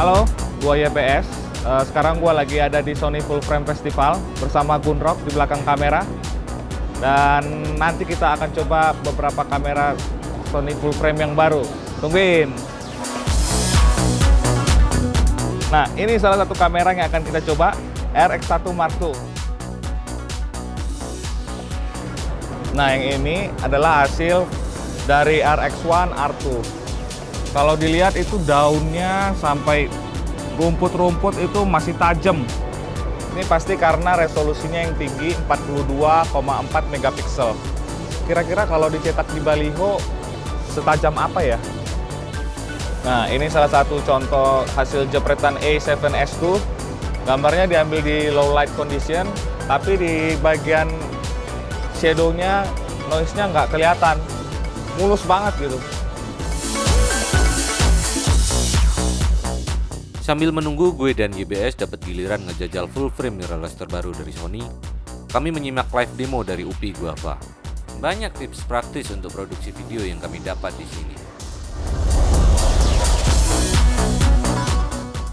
Halo, gua YBS. Sekarang gua lagi ada di Sony Full Frame Festival bersama Gunrock di belakang kamera. Dan nanti kita akan coba beberapa kamera Sony Full Frame yang baru. Tungguin. Nah, ini salah satu kamera yang akan kita coba, RX1 Mark II. Nah, yang ini adalah hasil dari RX1 R2. Kalau dilihat itu daunnya sampai rumput-rumput itu masih tajam. Ini pasti karena resolusinya yang tinggi 42,4 megapiksel. Kira-kira kalau dicetak di baliho setajam apa ya? Nah, ini salah satu contoh hasil jepretan A7S2. Gambarnya diambil di low light condition, tapi di bagian shadow-nya, noise-nya nggak kelihatan. Mulus banget gitu. Sambil menunggu gue dan YBS dapat giliran ngejajal full frame mirrorless terbaru dari Sony, kami menyimak live demo dari UPI Guava. Banyak tips praktis untuk produksi video yang kami dapat di sini.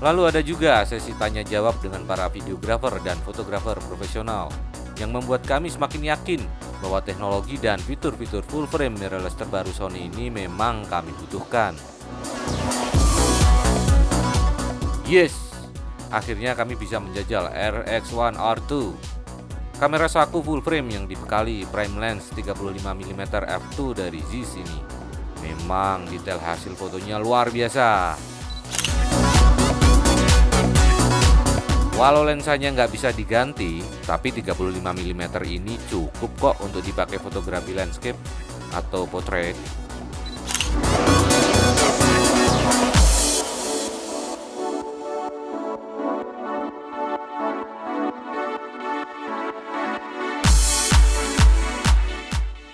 Lalu ada juga sesi tanya jawab dengan para videografer dan fotografer profesional yang membuat kami semakin yakin bahwa teknologi dan fitur-fitur full frame mirrorless terbaru Sony ini memang kami butuhkan. Yes, akhirnya kami bisa menjajal RX1 R2. Kamera saku full frame yang dibekali prime lens 35mm f2 dari Zeiss ini. Memang detail hasil fotonya luar biasa. Walau lensanya nggak bisa diganti, tapi 35mm ini cukup kok untuk dipakai fotografi landscape atau portrait.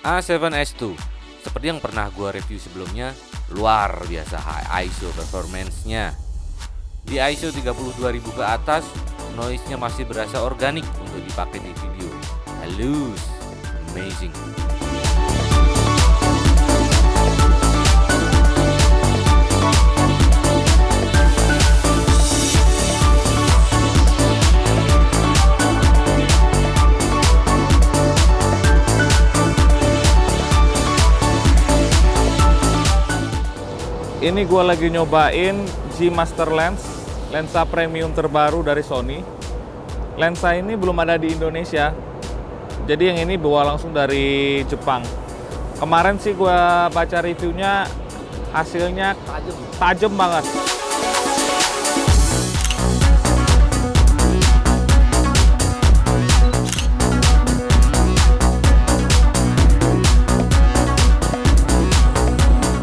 A7S2, seperti yang pernah gua review sebelumnya, luar biasa high ISO performance-nya. Di ISO 32.000 ke atas, noise-nya masih berasa organik untuk dipakai di video. Halus, amazing. Ini gua lagi nyobain G Master Lens, lensa premium terbaru dari Sony. Lensa ini belum ada di Indonesia, jadi yang ini bawa langsung dari Jepang. Kemarin sih gua baca reviewnya, hasilnya tajam banget.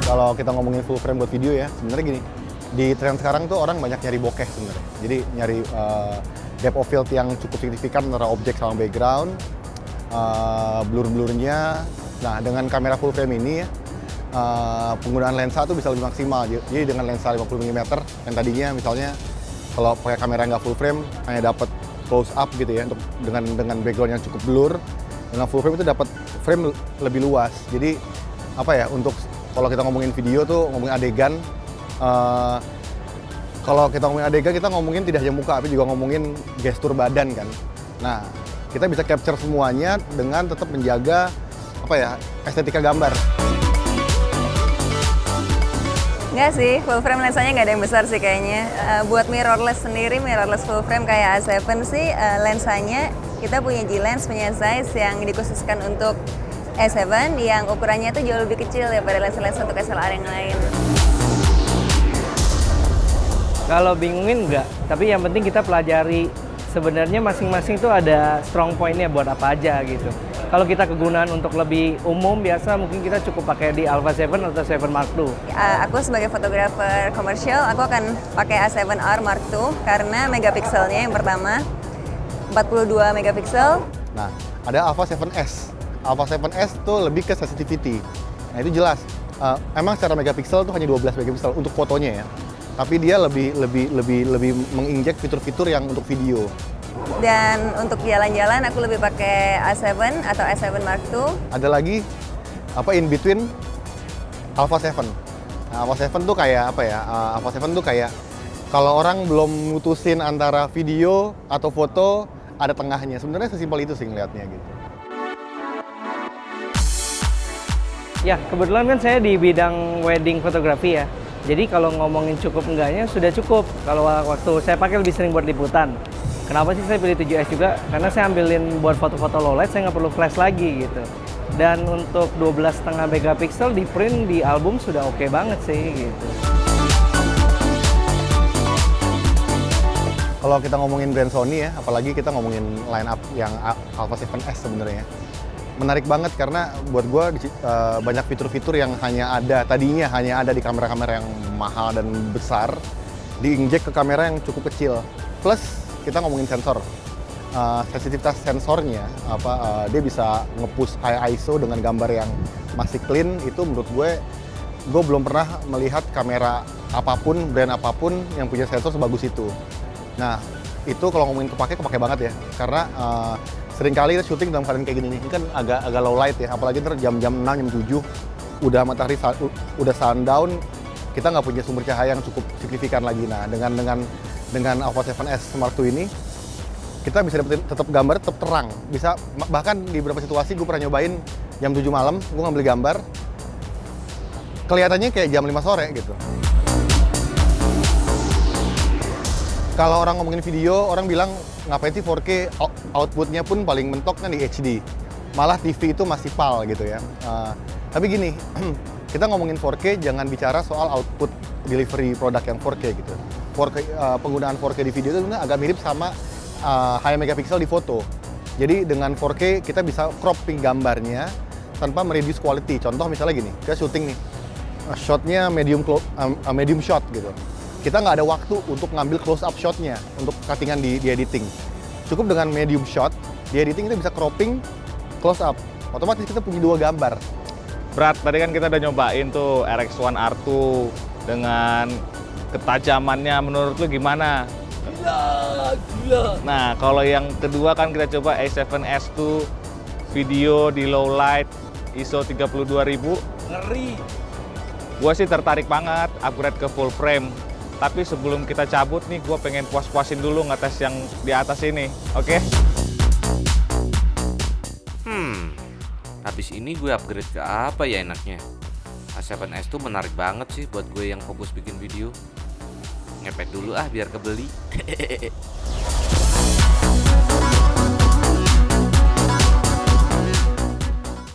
Kalau kita ngomongin full frame buat video ya, sebenarnya gini, di tren sekarang tuh orang banyak nyari bokeh sebenarnya. Jadi nyari depth of field yang cukup signifikan antara objek sama background, blur-blurnya. Nah, dengan kamera full frame ini ya, penggunaan lensa tuh bisa lebih maksimal. Jadi dengan lensa 50 mm yang tadinya misalnya kalau pakai kamera nggak full frame hanya dapat close up gitu ya, untuk dengan background yang cukup blur. Dengan full frame itu dapat frame lebih luas. Jadi apa ya, untuk kalau kita ngomongin video tuh, ngomongin adegan, kalau kita ngomongin adegan, kita ngomongin tidak hanya muka, tapi juga ngomongin gestur badan kan. Nah, kita bisa capture semuanya dengan tetap menjaga apa ya, estetika gambar. Enggak sih, full frame lensanya nggak ada yang besar sih kayaknya. Buat mirrorless sendiri, mirrorless full frame kayak A7 sih, lensanya kita punya G-Lens, punya size yang dikhususkan untuk A7 yang ukurannya itu jauh lebih kecil daripada lensa-lensa untuk SLR yang lain. Kalau bingungin enggak, tapi yang penting kita pelajari sebenarnya masing-masing tuh ada strong point-nya buat apa aja gitu. Kalau kita kegunaan untuk lebih umum, biasa mungkin kita cukup pakai di Alpha 7 atau 7 Mark II. Aku sebagai fotografer komersial, aku akan pakai A7R Mark II karena megapikselnya yang pertama 42 megapiksel. Nah, ada Alpha 7S. Alpha 7S tuh lebih ke sensitivity. Nah, itu jelas. Emang secara megapiksel tuh hanya 12 megapiksel untuk fotonya ya. Tapi dia lebih menginjek fitur-fitur yang untuk video. Dan untuk jalan-jalan aku lebih pakai A7 atau A7 Mark II. Ada lagi in between Alpha 7. Nah, Alpha 7 tuh kayak apa ya? Alpha 7 tuh kayak Kalau orang belum mutusin antara video atau foto, ada tengahnya. Sebenarnya sesimpel itu sih ngeliatnya gitu. Ya, kebetulan kan saya di bidang wedding fotografi ya. Jadi kalau ngomongin cukup enggaknya sudah cukup. Kalau waktu saya pakai lebih sering buat liputan. Kenapa sih saya pilih 7S juga? Karena saya ambilin buat foto-foto low light, saya nggak perlu flash lagi gitu. Dan untuk 12,5 megapiksel di print di album sudah oke banget sih gitu. Kalau kita ngomongin brand Sony ya, apalagi kita ngomongin line up yang Alpha 7S sebenarnya. Menarik banget karena buat gue banyak fitur-fitur yang tadinya hanya ada di kamera-kamera yang mahal dan besar, diinjek ke kamera yang cukup kecil. Plus kita ngomongin sensor, sensitivitas sensornya, dia bisa nge-push high ISO dengan gambar yang masih clean. Itu menurut gue belum pernah melihat kamera apapun, brand apapun yang punya sensor sebagus itu. Nah, itu kalau ngomongin kepake banget ya, karena seringkali kita syuting dalam keadaan kayak gini nih, ini kan agak low light ya, apalagi ntar jam-jam 6, jam 7, udah matahari udah sundown, kita nggak punya sumber cahaya yang cukup signifikan lagi. Nah, dengan Alpha 7S Mark II ini, kita bisa dapetin tetap gambar tetap terang, bisa bahkan di beberapa situasi gue pernah nyobain jam 7 malam, gue ngambil gambar, kelihatannya kayak jam 5 sore gitu. Kalau orang ngomongin video, orang bilang ngapain sih 4K, outputnya pun paling mentok kan di HD. Malah TV itu masih PAL gitu ya. Tapi gini, kita ngomongin 4K jangan bicara soal output delivery produk yang 4K gitu. Penggunaan 4K di video itu sebenarnya agak mirip sama high megapixel di foto. Jadi dengan 4K kita bisa cropping gambarnya tanpa mereduce quality. Contoh misalnya gini, kita syuting nih, shotnya medium shot gitu. Kita nggak ada waktu untuk ngambil close up shotnya untuk cuttingan di editing. Cukup dengan medium shot, di editing kita bisa cropping close up. Otomatis kita punya 2 gambar. Berat, tadi kan kita udah nyobain tuh RX1 R2 dengan ketajamannya, menurut lu gimana? Gila. Nah, kalau yang kedua kan kita coba A7S II video di low light ISO 32.000. Ngeri. Gua sih tertarik banget upgrade ke full frame. Tapi sebelum kita cabut nih, gue pengen puas-puasin dulu ngetes yang di atas ini, oke? Habis ini gue upgrade ke apa ya enaknya? A7S tuh menarik banget sih buat gue yang fokus bikin video. Ngepet dulu biar kebeli.